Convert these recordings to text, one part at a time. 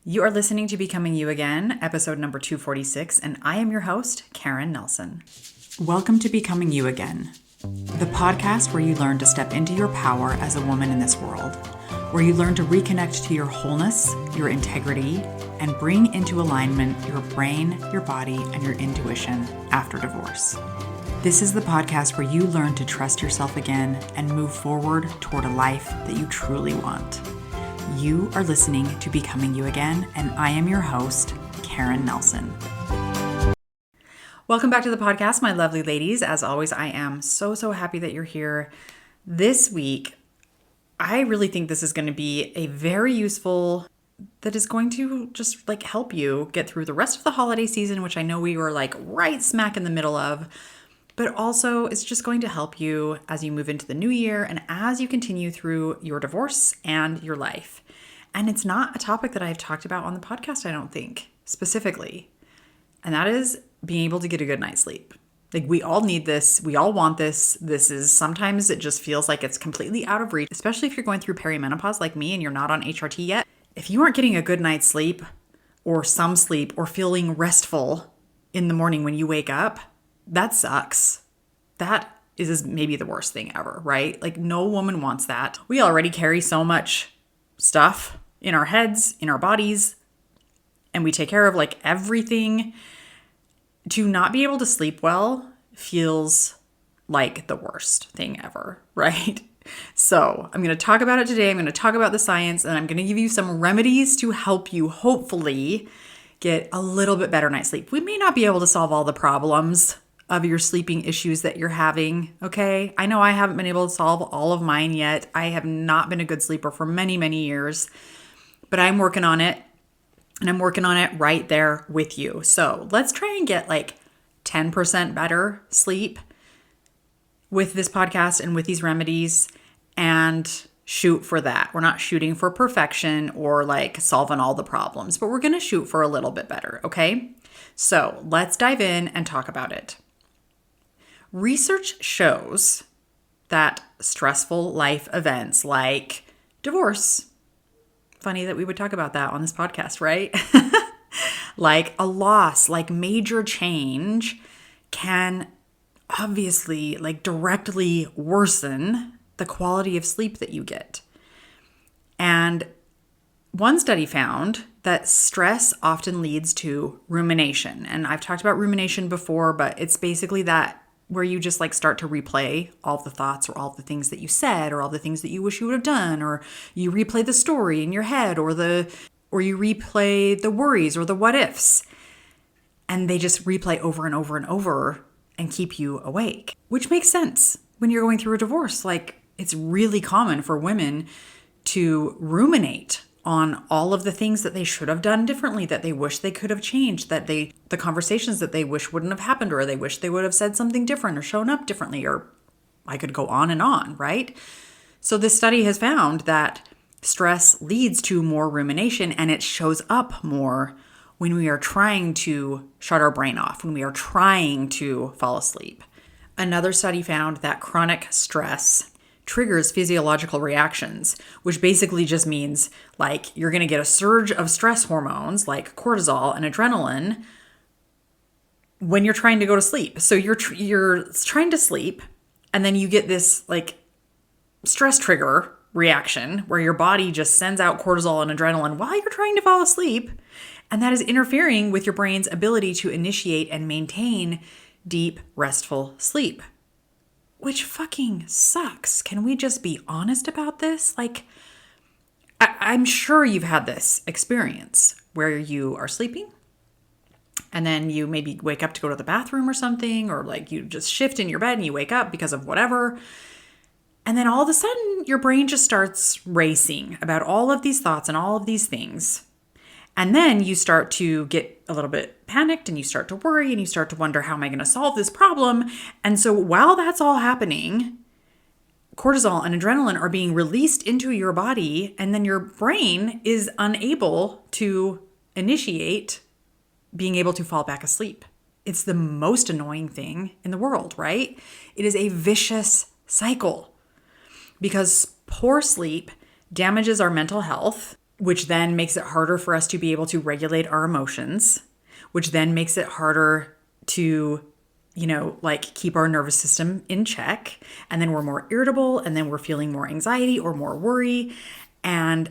You are listening to Becoming You Again, episode number 246, and I am your host, Karen Nelson. Welcome to Becoming You Again, the podcast where you learn to step into your power as a woman in this world, where you learn to reconnect to your wholeness, your integrity, and bring into alignment your brain, your body, and your intuition after divorce. This is the podcast where you learn to trust yourself again and move forward toward a life that you truly want. You are listening to Becoming You Again, and I am your host, Karen Nelson. Welcome back to the podcast, my lovely ladies. As always, I am so happy that you're here. This week, I really think this is going to be a very useful, that is going to just help you get through the rest of the holiday season, which I know we were right smack in the middle of. But also, it's just going to help you as you move into the new year and as you continue through your divorce and your life. And it's not a topic that I've talked about on the podcast, I don't think, specifically. And that is being able to get a good night's sleep. We all need this. We all want this. Sometimes it just feels like it's completely out of reach, especially if you're going through perimenopause like me and you're not on HRT yet. If you aren't getting a good night's sleep or some sleep or feeling restful in the morning when you wake up, that sucks. That is maybe the worst thing ever, right? No woman wants that. We already carry so much stuff in our heads, in our bodies, and we take care of everything. To not be able to sleep well feels like the worst thing ever, right? So I'm going to talk about it today. I'm going to talk about the science, and I'm going to give you some remedies to help you hopefully get a little bit better night's sleep. We may not be able to solve all the problems of your sleeping issues that you're having, okay? I know I haven't been able to solve all of mine yet. I have not been a good sleeper for many years, but I'm working on it, and I'm working on it right there with you. So let's try and get 10% better sleep with this podcast and with these remedies, and shoot for that. We're not shooting for perfection or solving all the problems, but we're going to shoot for a little bit better, okay? So let's dive in and talk about it. Research shows that stressful life events like divorce, funny that we would talk about that on this podcast, right? Like a loss, major change can obviously directly worsen the quality of sleep that you get. And one study found that stress often leads to rumination. And I've talked about rumination before, but it's basically that where you just start to replay all the thoughts or all the things that you said or all the things that you wish you would have done, or you replay the story in your head or you replay the worries or the what ifs. And they just replay over and over and over and keep you awake, which makes sense when you're going through a divorce. It's really common for women to ruminate on all of the things that they should have done differently, that they wish they could have changed, the conversations that they wish wouldn't have happened, or they wish they would have said something different or shown up differently, or I could go on, right? So this study has found that stress leads to more rumination, and it shows up more when we are trying to shut our brain off, when we are trying to fall asleep. Another study found that chronic stress triggers physiological reactions, which basically just means you're going to get a surge of stress hormones like cortisol and adrenaline when you're trying to go to sleep. So you're trying to sleep, and then you get this stress trigger reaction where your body just sends out cortisol and adrenaline while you're trying to fall asleep, and that is interfering with your brain's ability to initiate and maintain deep, restful sleep. Which fucking sucks. Can we just be honest about this? I'm sure you've had this experience where you are sleeping and then you maybe wake up to go to the bathroom or something, or you just shift in your bed and you wake up because of whatever. And then all of a sudden your brain just starts racing about all of these thoughts and all of these things. And then you start to get a little bit panicked, and you start to worry, and you start to wonder, how am I going to solve this problem? And so while that's all happening, cortisol and adrenaline are being released into your body, and then your brain is unable to initiate being able to fall back asleep. It's the most annoying thing in the world, right? It is a vicious cycle because poor sleep damages our mental health. which then makes it harder for us to be able to regulate our emotions, which then makes it harder to, like keep our nervous system in check. And then we're more irritable, and then we're feeling more anxiety or more worry. And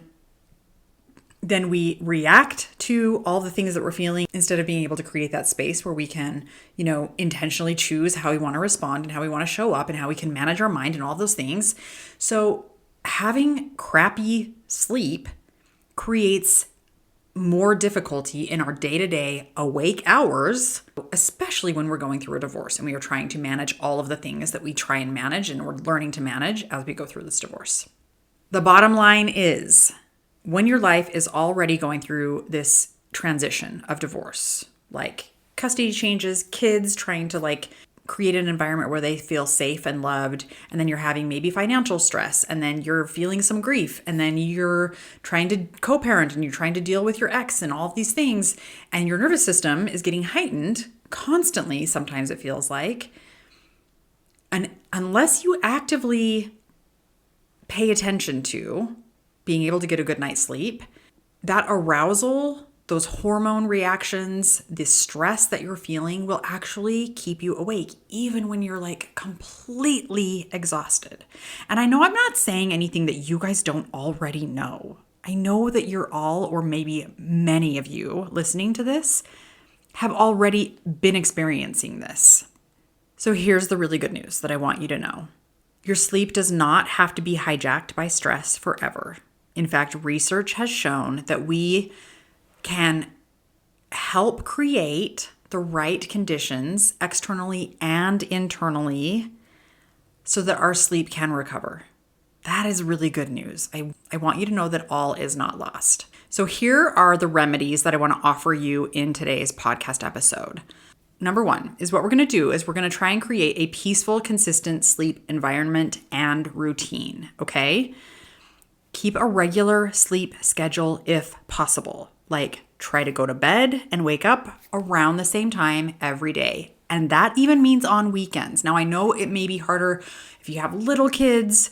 then we react to all the things that we're feeling instead of being able to create that space where we can, intentionally choose how we want to respond and how we want to show up and how we can manage our mind and all those things. So having crappy sleep creates more difficulty in our day-to-day awake hours, especially when we're going through a divorce and we are trying to manage all of the things that we try and manage and we're learning to manage as we go through this divorce. The bottom line is, when your life is already going through this transition of divorce, like custody changes, kids trying to create an environment where they feel safe and loved, and then you're having maybe financial stress, and then you're feeling some grief, and then you're trying to co-parent and you're trying to deal with your ex and all of these things, and your nervous system is getting heightened constantly, sometimes it feels like. And unless you actively pay attention to being able to get a good night's sleep, that arousal, those hormone reactions, the stress that you're feeling will actually keep you awake, even when you're completely exhausted. And I know I'm not saying anything that you guys don't already know. I know that you're all, or maybe many of you listening to this, have already been experiencing this. So here's the really good news that I want you to know. Your sleep does not have to be hijacked by stress forever. In fact, research has shown that we can help create the right conditions externally and internally so that our sleep can recover. That is really good news. I want you to know that all is not lost. So here are the remedies that I want to offer you in today's podcast episode. Number one is what we're going to do is we're going to try and create a peaceful, consistent sleep environment and routine, okay? Keep a regular sleep schedule if possible. Try to go to bed and wake up around the same time every day. And that even means on weekends. Now, I know it may be harder if you have little kids,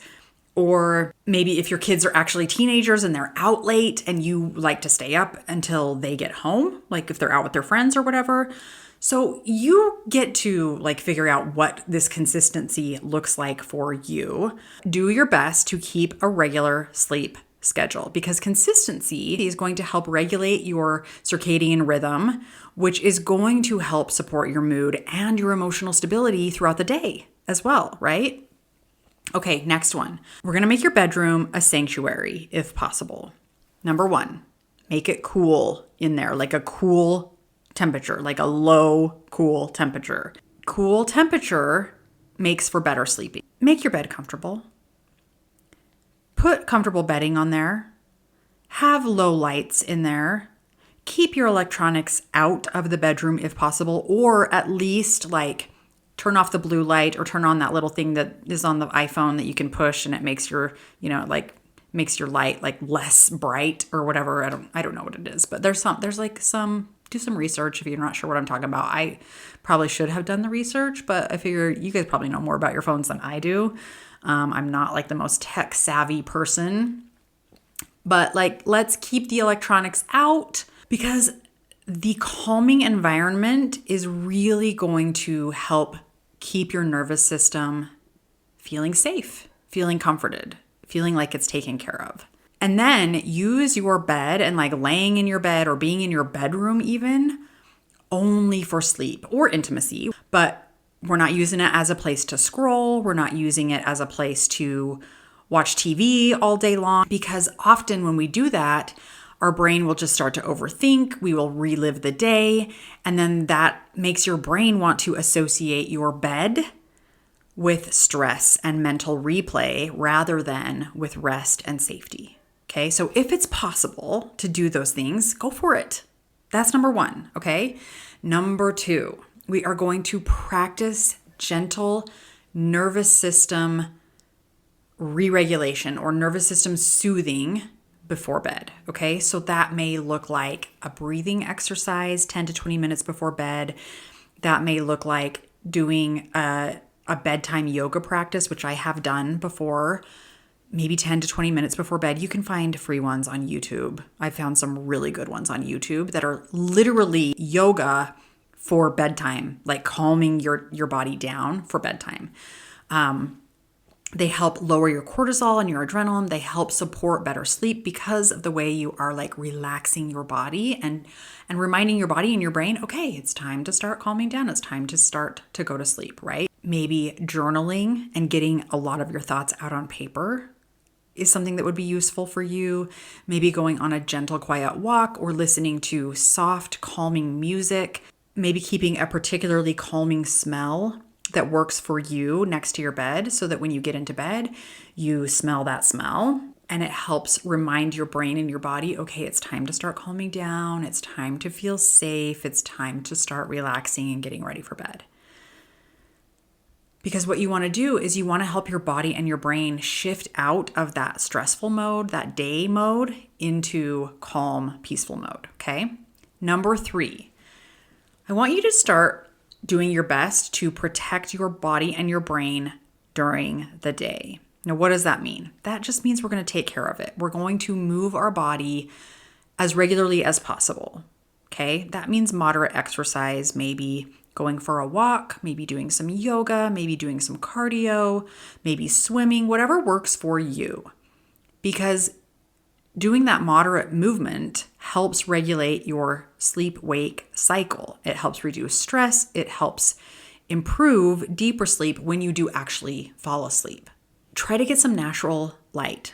or maybe if your kids are actually teenagers and they're out late and you like to stay up until they get home, if they're out with their friends or whatever. So you get to figure out what this consistency looks like for you. Do your best to keep a regular sleep schedule, because consistency is going to help regulate your circadian rhythm, which is going to help support your mood and your emotional stability throughout the day as well, right? Okay, next one. We're going to make your bedroom a sanctuary if possible. Number one, make it cool in there, a cool temperature, a low, cool temperature. Cool temperature makes for better sleeping. Make your bed comfortable. Put comfortable bedding on there. Have low lights in there. Keep your electronics out of the bedroom if possible, or at least turn off the blue light or turn on that little thing that is on the iPhone that you can push and it makes your, makes your light less bright or whatever. I don't know what it is, but do some research if you're not sure what I'm talking about. I probably should have done the research, but I figure you guys probably know more about your phones than I do. I'm not the most tech savvy person, but let's keep the electronics out, because the calming environment is really going to help keep your nervous system feeling safe, feeling comforted, feeling like it's taken care of. And then use your bed and laying in your bed or being in your bedroom even only for sleep or intimacy. But we're not using it as a place to scroll. We're not using it as a place to watch TV all day long, because often when we do that, our brain will just start to overthink. We will relive the day. And then that makes your brain want to associate your bed with stress and mental replay rather than with rest and safety. Okay, so if it's possible to do those things, go for it. That's number one, okay? Number two, we are going to practice gentle nervous system re-regulation or nervous system soothing before bed, okay? So that may look like a breathing exercise 10 to 20 minutes before bed. That may look like doing a bedtime yoga practice, which I have done before, maybe 10 to 20 minutes before bed. You can find free ones on YouTube. I found some really good ones on YouTube that are literally yoga for bedtime, like calming your body down for bedtime. They help lower your cortisol and your adrenaline. They help support better sleep because of the way you are like relaxing your body and reminding your body and your brain, okay, it's time to start calming down. It's time to start to go to sleep, right? Maybe journaling and getting a lot of your thoughts out on paper is something that would be useful for you. Maybe going on a gentle, quiet walk or listening to soft, calming music. Maybe keeping a particularly calming smell that works for you next to your bed so that when you get into bed, you smell that smell and it helps remind your brain and your body, okay, it's time to start calming down. It's time to feel safe. It's time to start relaxing and getting ready for bed. Because what you want to do is you want to help your body and your brain shift out of that stressful mode, that day mode, into calm, peaceful mode, okay? Number 3, I want you to start doing your best to protect your body and your brain during the day. Now, what does that mean? That just means we're going to take care of it. We're going to move our body as regularly as possible. Okay? That means moderate exercise, maybe going for a walk, maybe doing some yoga, maybe doing some cardio, maybe swimming, whatever works for you. Because doing that moderate movement helps regulate your sleep-wake cycle. It helps reduce stress. It helps improve deeper sleep when you do actually fall asleep. Try to get some natural light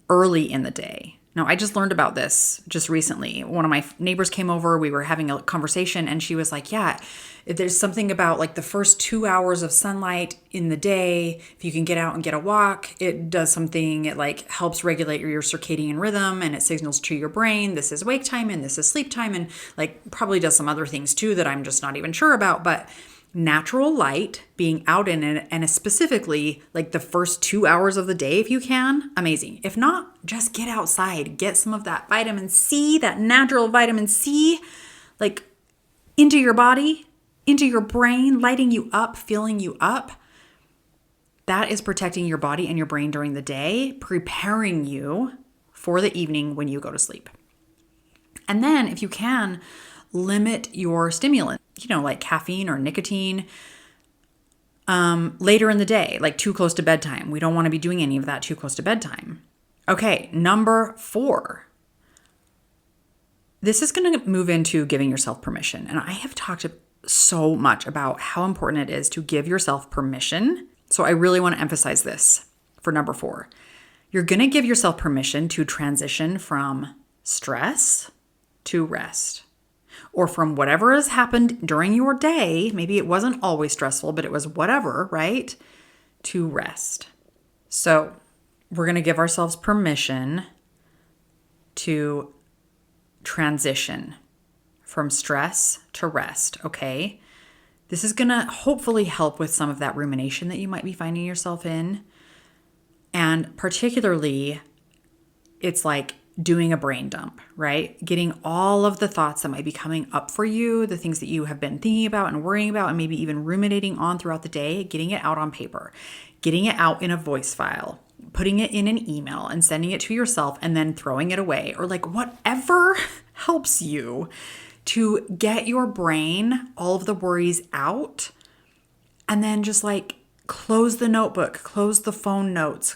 early in the day. Now, I just learned about this just recently. One of my neighbors came over, we were having a conversation, and she was like, yeah, there's something about like the first 2 hours of sunlight in the day, if you can get out and get a walk, it does something, it like helps regulate your circadian rhythm, and it signals to your brain, this is wake time and this is sleep time, and like probably does some other things too that I'm just not even sure about, but natural light, being out in it, and specifically like the first 2 hours of the day, if you can, amazing. If not, just get outside, get some of that vitamin C, that natural vitamin C, like into your body, into your brain, lighting you up, filling you up. That is protecting your body and your brain during the day, preparing you for the evening when you go to sleep. And then if you can, limit your stimulant, like caffeine or nicotine, later in the day, like too close to bedtime. We don't want to be doing any of that too close to bedtime. Okay, number 4. This is going to move into giving yourself permission. And I have talked so much about how important it is to give yourself permission. So I really want to emphasize this for number 4. You're going to give yourself permission to transition from stress to rest. Or from whatever has happened during your day, maybe it wasn't always stressful, but it was whatever, right? To rest. So we're going to give ourselves permission to transition from stress to rest, okay? This is going to hopefully help with some of that rumination that you might be finding yourself in. And particularly, it's like doing a brain dump, right? Getting all of the thoughts that might be coming up for you, the things that you have been thinking about and worrying about and maybe even ruminating on throughout the day, getting it out on paper, getting it out in a voice file, putting it in an email and sending it to yourself and then throwing it away, or like whatever helps you to get your brain, all of the worries out, and then just like close the notebook, close the phone notes,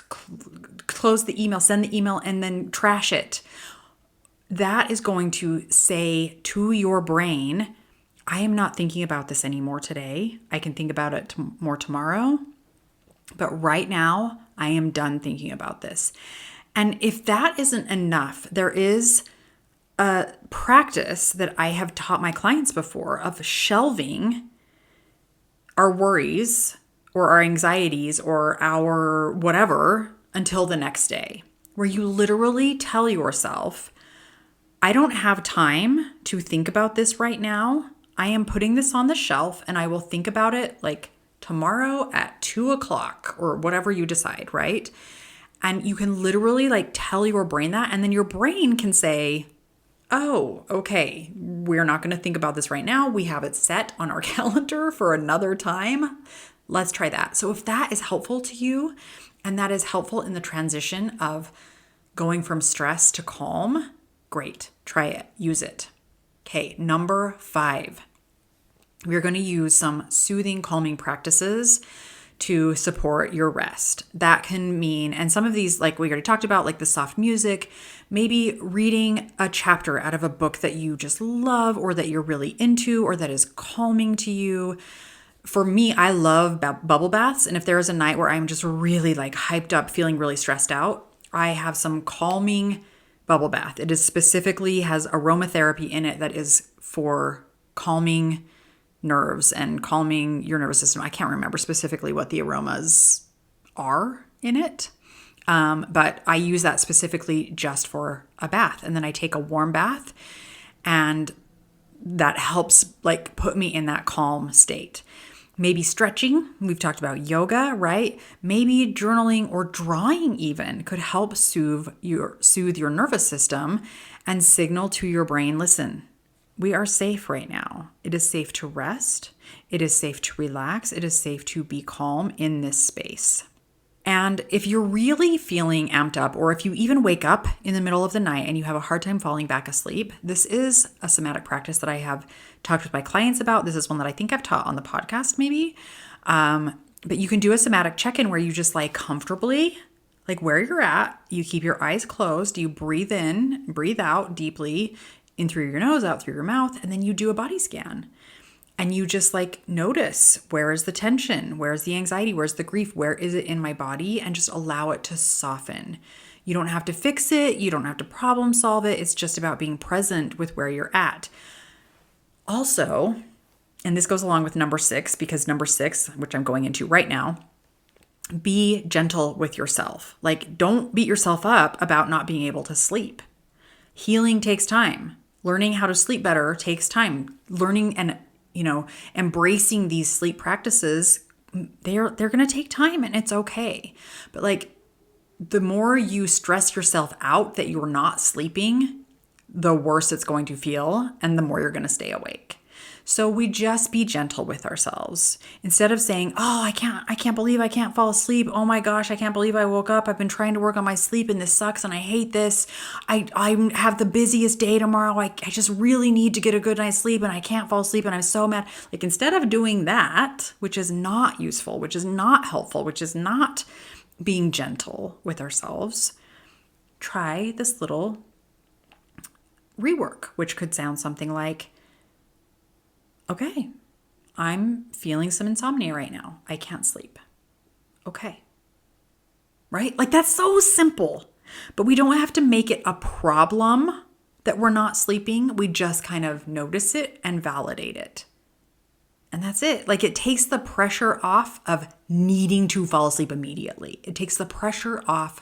close the email, send the email, and then trash it. That is going to say to your brain, I am not thinking about this anymore today. I can think about it more tomorrow. But right now, I am done thinking about this. And if that isn't enough, there is a practice that I have taught my clients before of shelving our worries or our anxieties or our whatever until the next day, where you literally tell yourself, I don't have time to think about this right now. I am putting this on the shelf and I will think about it like tomorrow at 2:00 or whatever you decide, right? And you can literally like tell your brain that, and then your brain can say, oh, okay, we're not going to think about this right now. We have it set on our calendar for another time. Let's try that. So if that is helpful to you, And that is helpful in the transition of going from stress to calm. Great. Try it. Use it. Okay, number 5. We're going to use some soothing, calming practices to support your rest. That can mean, and some of these, like we already talked about, like the soft music, maybe reading a chapter out of a book that you just love or that you're really into or that is calming to you. For me, I love bubble baths. And if there is a night where I'm just really like hyped up, feeling really stressed out, I have some calming bubble bath. It is specifically has aromatherapy in it that is for calming nerves and calming your nervous system. I can't remember specifically what the aromas are in it, but I use that specifically just for a bath. And then I take a warm bath, and that helps like put me in that calm state. Maybe stretching. We've talked about yoga, right? Maybe journaling or drawing even could help soothe your nervous system and signal to your brain, listen, we are safe right now. It is safe to rest. It is safe to relax. It is safe to be calm in this space. And if you're really feeling amped up, or if you even wake up in the middle of the night and you have a hard time falling back asleep, this is a somatic practice that I have talked with my clients about. This is one that I think I've taught on the podcast maybe. But you can do a somatic check-in where you just like comfortably, like where you're at, you keep your eyes closed, you breathe in, breathe out deeply, in through your nose, out through your mouth, and then you do a body scan. And you just like notice, where is the tension? Where's the anxiety? Where's the grief? Where is it in my body? And just allow it to soften. You don't have to fix it. You don't have to problem solve it. It's just about being present with where you're at. Also, and this goes along with number 6, because number 6, which I'm going into right now, be gentle with yourself. Like, don't beat yourself up about not being able to sleep. Healing takes time. Learning how to sleep better takes time. Learning and, embracing these sleep practices, they're going to take time, and it's okay. But like, the more you stress yourself out that you're not sleeping, the worse it's going to feel, and the more you're going to stay awake. So we just be gentle with ourselves. Instead of saying, oh, I can't believe I can't fall asleep. Oh my gosh, I can't believe I woke up. I've been trying to work on my sleep and this sucks and I hate this. I have the busiest day tomorrow. I just really need to get a good night's sleep and I can't fall asleep and I'm so mad. Like, instead of doing that, which is not useful, which is not helpful, which is not being gentle with ourselves, try this little rework, which could sound something like, okay, I'm feeling some insomnia right now. I can't sleep. Okay. Right? Like, that's so simple, but we don't have to make it a problem that we're not sleeping. We just kind of notice it and validate it. And that's it. Like, it takes the pressure off of needing to fall asleep immediately. It takes the pressure off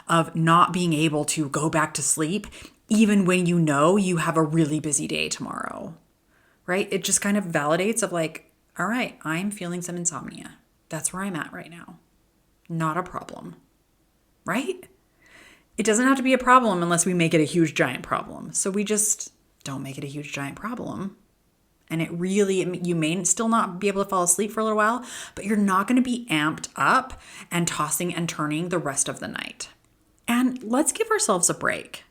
of not being able to go back to sleep, even when you know you have a really busy day tomorrow. Right? It just kind of validates of like, all right, I'm feeling some insomnia. That's where I'm at right now. Not a problem. Right? It doesn't have to be a problem unless we make it a huge giant problem. So we just don't make it a huge giant problem. And it really, you may still not be able to fall asleep for a little while, but you're not going to be amped up and tossing and turning the rest of the night. And let's give ourselves a break.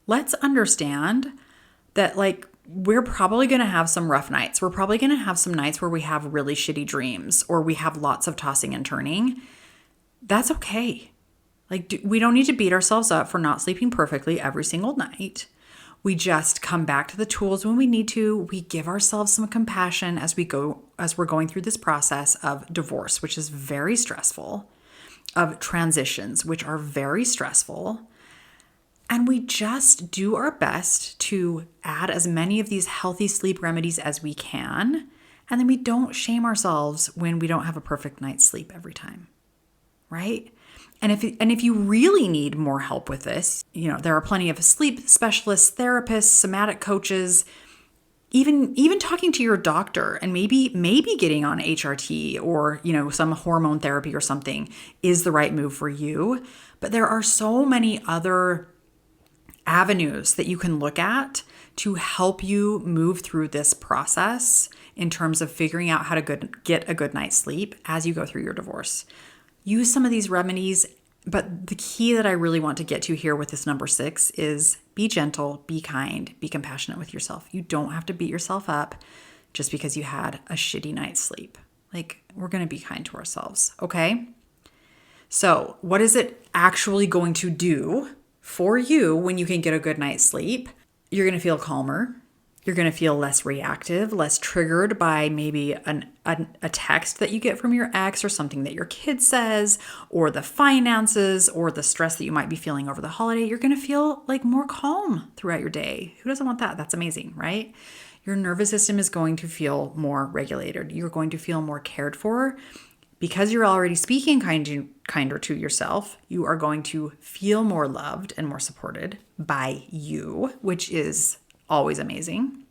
Let's understand that, like, we're probably going to have some rough nights. We're probably going to have some nights where we have really shitty dreams or we have lots of tossing and turning. That's okay. Like, we don't need to beat ourselves up for not sleeping perfectly every single night. We just come back to the tools when we need to. We give ourselves some compassion as we're going through this process of divorce, which is very stressful, of transitions, which are very stressful. And we just do our best to add as many of these healthy sleep remedies as we can. And then we don't shame ourselves when we don't have a perfect night's sleep every time, right? And if you really need more help with this, there are plenty of sleep specialists, therapists, somatic coaches, even talking to your doctor and maybe getting on HRT or, some hormone therapy or something is the right move for you. But there are so many other avenues that you can look at to help you move through this process in terms of figuring out how to get a good night's sleep as you go through your divorce. use some of these remedies. But the key that I really want to get to here with this number 6 is be gentle, be kind, be compassionate with yourself. You don't have to beat yourself up just because you had a shitty night's sleep. Like, we're going to be kind to ourselves, okay? So, what is it actually going to do for you when you can get a good night's sleep? You're going to feel calmer. You're going to feel less reactive, less triggered by maybe a text that you get from your ex or something that your kid says, or the finances or the stress that you might be feeling over the holiday. You're going to feel like more calm throughout your day. Who doesn't want that? That's amazing, right? Your nervous system is going to feel more regulated. You're going to feel more cared for. Because you're already speaking kinder to yourself, you are going to feel more loved and more supported by you, which is always amazing.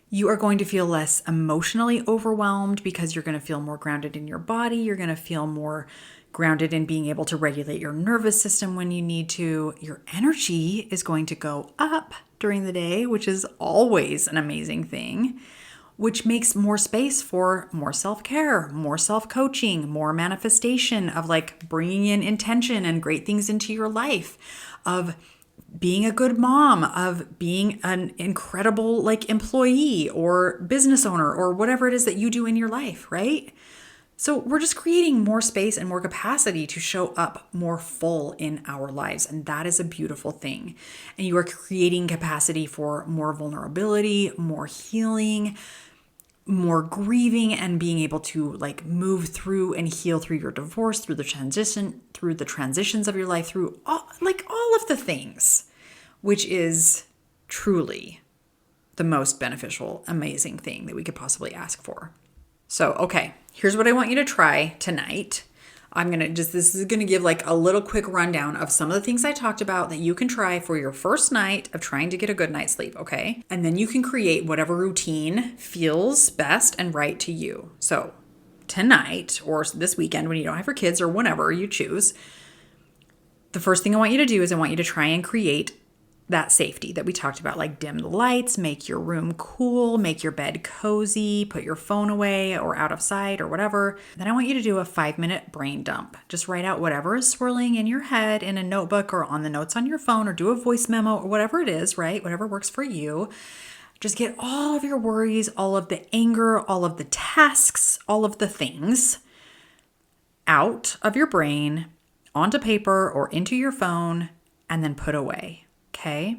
You are going to feel less emotionally overwhelmed because you're going to feel more grounded in your body. You're going to feel more grounded in being able to regulate your nervous system when you need to. Your energy is going to go up during the day, which is always an amazing thing, which makes more space for more self-care, more self-coaching, more manifestation of like bringing in intention and great things into your life, of being a good mom, of being an incredible like employee or business owner or whatever it is that you do in your life, right? So we're just creating more space and more capacity to show up more full in our lives. And that is a beautiful thing. And you are creating capacity for more vulnerability, more healing, more grieving, and being able to like move through and heal through your divorce, through the transitions of your life, through all of the things, which is truly the most beneficial, amazing thing that we could possibly ask for. So, okay, here's what I want you to try tonight. This is going to give like a little quick rundown of some of the things I talked about that you can try for your first night of trying to get a good night's sleep, okay? And then you can create whatever routine feels best and right to you. So tonight or this weekend when you don't have your kids or whenever you choose, the first thing I want you to do is I want you to try and create that safety that we talked about, like dim the lights, make your room cool, make your bed cozy, put your phone away or out of sight or whatever. Then I want you to do a 5-minute brain dump. Just write out whatever is swirling in your head in a notebook or on the notes on your phone, or do a voice memo or whatever it is, right? Whatever works for you. Just get all of your worries, all of the anger, all of the tasks, all of the things out of your brain, onto paper or into your phone, and then put away. Okay.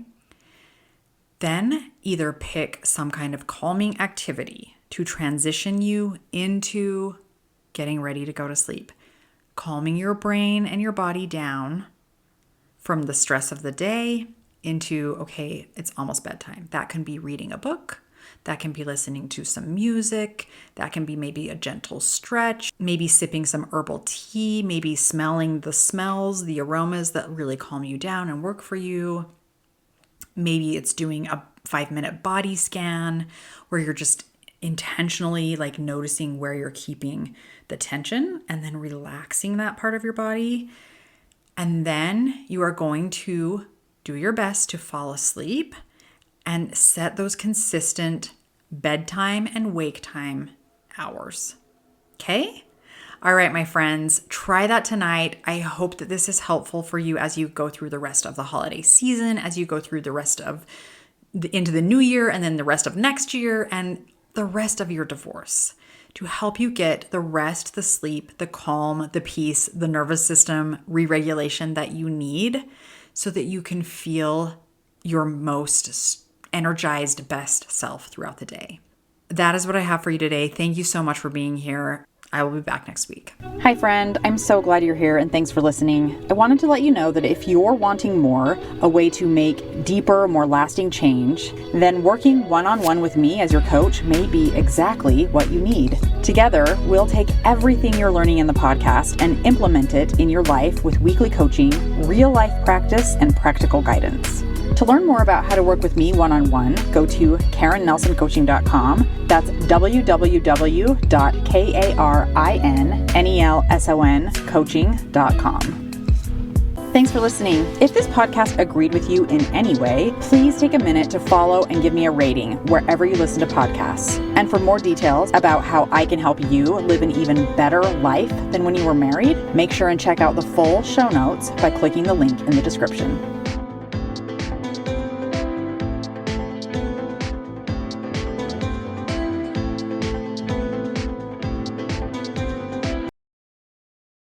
Then either pick some kind of calming activity to transition you into getting ready to go to sleep, calming your brain and your body down from the stress of the day into, okay, it's almost bedtime. That can be reading a book. That can be listening to some music. That can be maybe a gentle stretch, maybe sipping some herbal tea, maybe smelling the smells, the aromas that really calm you down and work for you. Maybe it's doing a 5-minute body scan where you're just intentionally like noticing where you're keeping the tension and then relaxing that part of your body. And then you are going to do your best to fall asleep and set those consistent bedtime and wake time hours. Okay? All right, my friends, try that tonight. I hope that this is helpful for you as you go through the rest of the holiday season, as you go through the rest of into the new year, and then the rest of next year, and the rest of your divorce, to help you get the rest, the sleep, the calm, the peace, the nervous system re-regulation that you need so that you can feel your most energized, best self throughout the day. That is what I have for you today. Thank you so much for being here. I will be back next week. Hi, friend. I'm so glad you're here and thanks for listening. I wanted to let you know that if you're wanting more, a way to make deeper, more lasting change, then working one-on-one with me as your coach may be exactly what you need. Together, we'll take everything you're learning in the podcast and implement it in your life with weekly coaching, real-life practice, and practical guidance. To learn more about how to work with me one-on-one, go to KarenNelsonCoaching.com. That's www.KarenNelsonCoaching.com. Thanks for listening. If this podcast agreed with you in any way, please take a minute to follow and give me a rating wherever you listen to podcasts. And for more details about how I can help you live an even better life than when you were married, make sure and check out the full show notes by clicking the link in the description.